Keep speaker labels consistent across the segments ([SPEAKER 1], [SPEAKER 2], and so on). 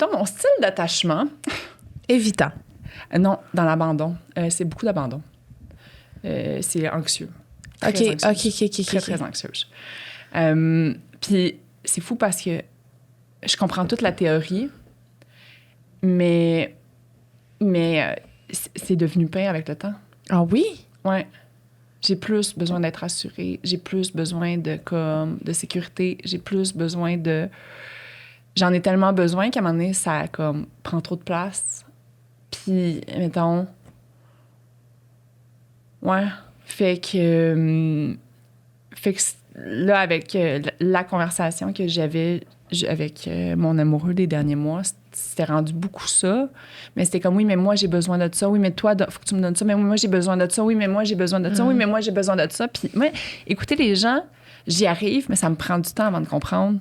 [SPEAKER 1] mettons, mon style d'attachement...
[SPEAKER 2] Évitant.
[SPEAKER 1] Non, dans l'abandon. C'est beaucoup d'abandon. C'est anxieux.
[SPEAKER 2] OK.
[SPEAKER 1] Très anxieuse. Puis c'est fou parce que je comprends toute la théorie, mais c'est devenu pain avec le temps.
[SPEAKER 2] Ah oui?
[SPEAKER 1] Ouais. J'ai plus besoin d'être rassurée. J'ai plus besoin de sécurité. J'ai plus besoin de... J'en ai tellement besoin qu'à un moment donné, ça prend trop de place. Puis, mettons... Ouais. Fait que là, avec la conversation que j'avais avec mon amoureux des derniers mois, c'était rendu beaucoup ça. Mais c'était comme, oui, mais moi, j'ai besoin de ça. Oui, mais toi, faut que tu me donnes ça. Mais moi, j'ai besoin de ça. Oui, mais moi, j'ai besoin de ça. Oui, mais moi, j'ai besoin de ça. Puis, moi, écoutez, les gens, j'y arrive, mais ça me prend du temps avant de comprendre.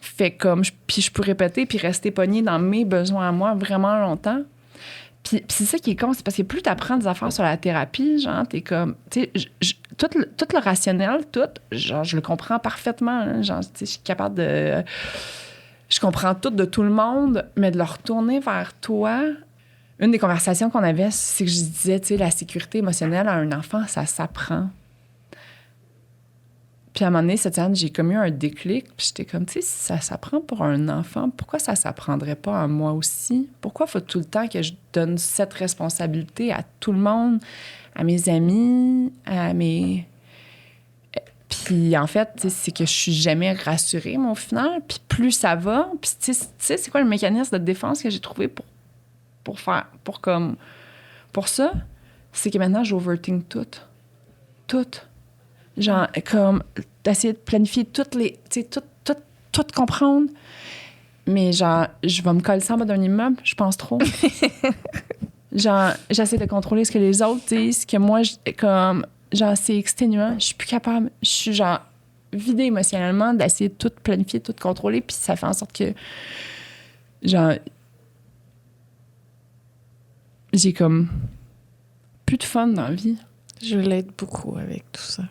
[SPEAKER 1] Fait comme, puis je peux répéter puis rester pognée dans mes besoins à moi vraiment longtemps. Puis c'est ça qui est con, c'est parce que plus tu apprends des affaires sur la thérapie, genre, t'es comme... Tu sais, tout le rationnel, genre, je le comprends parfaitement. Hein, genre, tu sais, je suis capable de... Je comprends tout de tout le monde, mais de le retourner vers toi... Une des conversations qu'on avait, c'est que je disais, tu sais, la sécurité émotionnelle à un enfant, ça s'apprend. Puis à un moment donné, cette année, j'ai comme eu un déclic. Puis j'étais comme, tu sais, si ça s'apprend pour un enfant, pourquoi ça s'apprendrait pas à moi aussi? Pourquoi faut tout le temps que je donne cette responsabilité à tout le monde, à mes amis, à mes... Puis en fait, c'est que je suis jamais rassurée, moi, au final. Puis plus ça va, puis tu sais, c'est quoi le mécanisme de défense que j'ai trouvé pour ça? C'est que maintenant, j'overthink tout. Tout. Genre, comme, d'essayer de planifier toutes les... Tu sais, tout comprendre. Mais genre, je vais me coller ça en bas d'un immeuble, je pense trop. Genre, j'essaie de contrôler ce que les autres disent, que moi, comme... Genre, c'est exténuant. Je suis plus capable. Je suis, genre, vidée émotionnellement d'essayer de tout planifier, tout contrôler. Puis ça fait en sorte que... Genre... J'ai comme... plus de fun dans la vie.
[SPEAKER 2] Je l'aide beaucoup avec tout ça.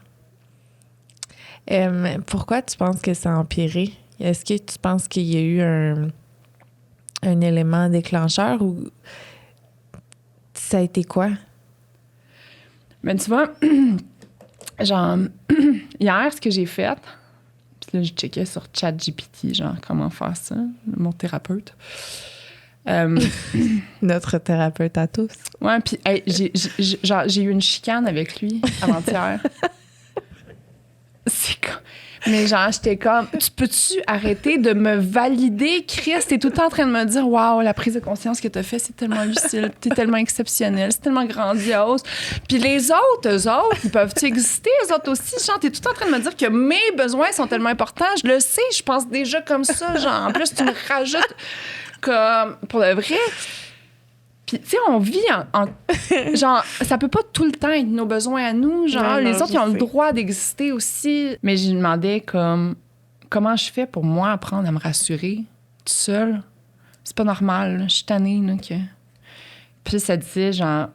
[SPEAKER 2] Pourquoi tu penses que ça a empiré? Est-ce que tu penses qu'il y a eu un élément déclencheur ou ça a été quoi?
[SPEAKER 1] Mais tu vois, genre, hier, ce que j'ai fait, puis là, je checkais sur ChatGPT, genre, comment faire ça, mon thérapeute.
[SPEAKER 2] Notre thérapeute à tous.
[SPEAKER 1] Ouais, puis hey, j'ai eu une chicane avec lui avant-hier. C'est comme... Mais genre, j'étais comme, tu peux-tu arrêter de me valider, Chris? T'es tout le temps en train de me dire, waouh, la prise de conscience que t'as fait, c'est tellement lucide, t'es tellement exceptionnel, c'est tellement grandiose. Puis les autres, eux autres, ils peuvent-tu exister, eux autres aussi? Genre, t'es tout le temps en train de me dire que mes besoins sont tellement importants. Je le sais, je pense déjà comme ça. Genre, en plus, tu me rajoutes comme, pour le vrai. Puis, tu sais, on vit genre, ça peut pas tout le temps être nos besoins à nous. Genre,
[SPEAKER 2] non,
[SPEAKER 1] les autres, ils ont le droit d'exister aussi. Mais je me demandais, comment je fais pour moi apprendre à me rassurer toute seule? C'est pas normal, là. Je suis tannée, là, que... Puis ça disait, genre,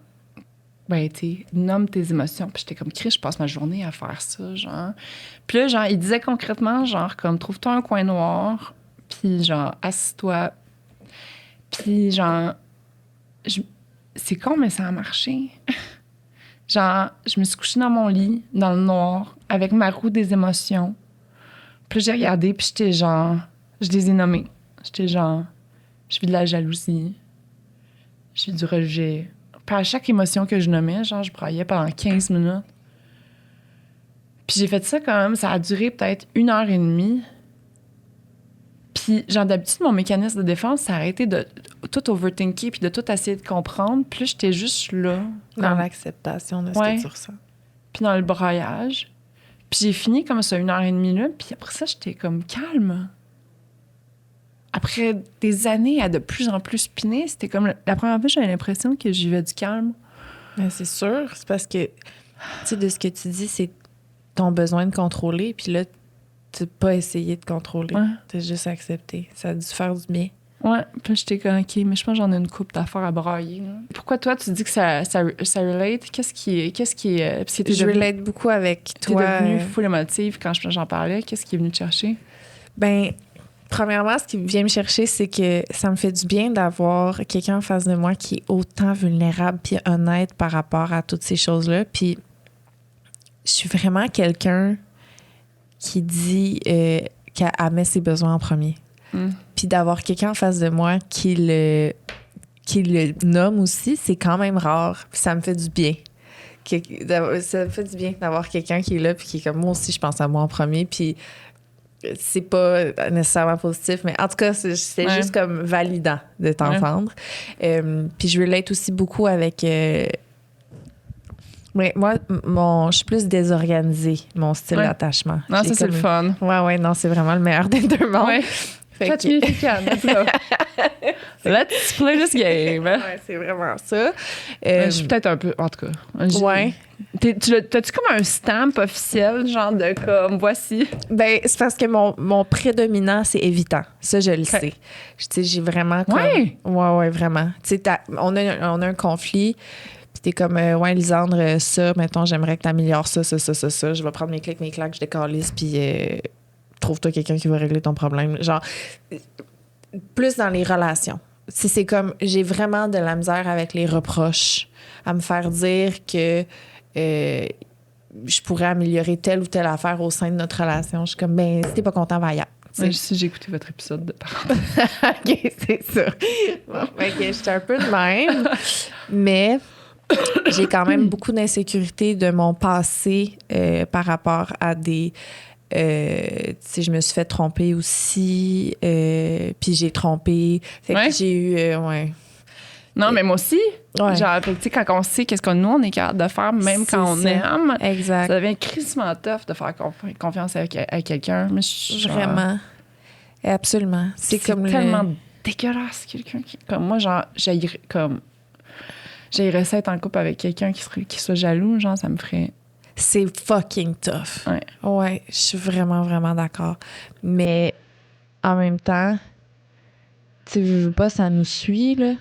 [SPEAKER 1] ben, tu nomme tes émotions. Puis j'étais comme, Chris, je passe ma journée à faire ça, genre. Puis là, genre, il disait concrètement, genre, comme, trouve-toi un coin noir, puis genre, assis-toi. Puis genre... C'est con, mais ça a marché. Genre, je me suis couchée dans mon lit, dans le noir, avec ma roue des émotions. Puis j'ai regardé, puis j'étais genre... Je les ai nommés. J'étais genre... Je vis de la jalousie. Je vis du rejet. Puis à chaque émotion que je nommais, genre, je braillais pendant 15 minutes. Puis j'ai fait ça quand même. Ça a duré peut-être 1h30. Puis, genre, d'habitude, mon mécanisme de défense, ça a arrêté de tout overthinker puis de tout essayer de comprendre. Puis là, j'étais juste là.
[SPEAKER 2] Dans l'acceptation de ce que tu ressens.
[SPEAKER 1] Puis dans le braillage. Puis j'ai fini comme ça 1h30 là. Puis après ça, j'étais comme calme. Après des années à de plus en plus spinner, c'était comme... La première fois, j'avais l'impression que j'y vais du calme.
[SPEAKER 2] Ben, c'est sûr. C'est parce que, tu sais, de ce que tu dis, c'est ton besoin de contrôler. Puis là, tu n'as pas essayé de contrôler.
[SPEAKER 1] Ouais.
[SPEAKER 2] Tu as juste accepté. Ça a dû faire du bien.
[SPEAKER 1] Ouais. Puis j'étais comme, OK, mais je pense que j'en ai une couple d'affaires à brailler. Là. Pourquoi toi, tu dis que ça relate? Qu'est-ce qui est...
[SPEAKER 2] Je relate beaucoup avec toi.
[SPEAKER 1] T'es devenue full émotive quand j'en parlais. Qu'est-ce qui est venu te chercher?
[SPEAKER 2] Ben, premièrement, ce qui vient me chercher, c'est que ça me fait du bien d'avoir quelqu'un en face de moi qui est autant vulnérable puis honnête par rapport à toutes ces choses-là. Puis je suis vraiment quelqu'un qui dit qu'elle met ses besoins en premier. Puis d'avoir quelqu'un en face de moi qui le nomme aussi, c'est quand même rare. Puis ça me fait du bien. Ça me fait du bien d'avoir quelqu'un qui est là puis qui est comme moi aussi, je pense à moi en premier. Puis c'est pas nécessairement positif, mais en tout cas, c'est juste comme validant de t'entendre. Puis je relate aussi beaucoup avec... moi, je suis plus désorganisée, mon style d'attachement.
[SPEAKER 1] Non, ça, c'est le fun.
[SPEAKER 2] Ouais, non, c'est vraiment le meilleur des deux mondes. Ouais.
[SPEAKER 1] Let's play this game.
[SPEAKER 2] Ouais, c'est vraiment ça.
[SPEAKER 1] Je suis peut-être un peu... En tout cas.
[SPEAKER 2] Ouais.
[SPEAKER 1] T'as-tu comme un stamp officiel, genre de comme, voici?
[SPEAKER 2] Ben, c'est parce que mon prédominant, c'est évitant. Ça, je le sais. Tu sais, j'ai vraiment comme... Ouais, vraiment. Tu sais, on a un conflit... Puis t'es comme, ouais, Lisandre, ça, mettons, j'aimerais que t'améliores ça. Je vais prendre mes clics, mes claques, je décalisse, puis trouve-toi quelqu'un qui va régler ton problème. Genre, plus dans les relations. C'est comme, j'ai vraiment de la misère avec les reproches, à me faire dire que je pourrais améliorer telle ou telle affaire au sein de notre relation. Je suis comme, ben, si t'es pas content, va ailleurs.
[SPEAKER 1] Ouais, j'ai écouté votre épisode de parents.
[SPEAKER 2] OK, c'est ça. Bon, OK, j'étais un peu de même, mais... J'ai quand même beaucoup d'insécurité de mon passé par rapport à des... tu sais, je me suis fait tromper aussi, puis j'ai trompé. Fait que j'ai eu...
[SPEAKER 1] Non, mais moi aussi.
[SPEAKER 2] Ouais.
[SPEAKER 1] Genre, tu sais, quand on sait qu'est-ce que nous, on est capable de faire, même quand on aime,
[SPEAKER 2] exact.
[SPEAKER 1] Ça devient crissement tough de faire confiance à quelqu'un. Mais
[SPEAKER 2] vraiment. Absolument. C'est comme
[SPEAKER 1] tellement dégueulasse, quelqu'un qui... Comme moi, genre, j'aimerais ça être en couple avec quelqu'un qui soit jaloux, genre, ça me ferait...
[SPEAKER 2] C'est fucking tough.
[SPEAKER 1] Ouais,
[SPEAKER 2] je suis vraiment, vraiment d'accord. Mais en même temps, tu veux pas, ça nous suit, là.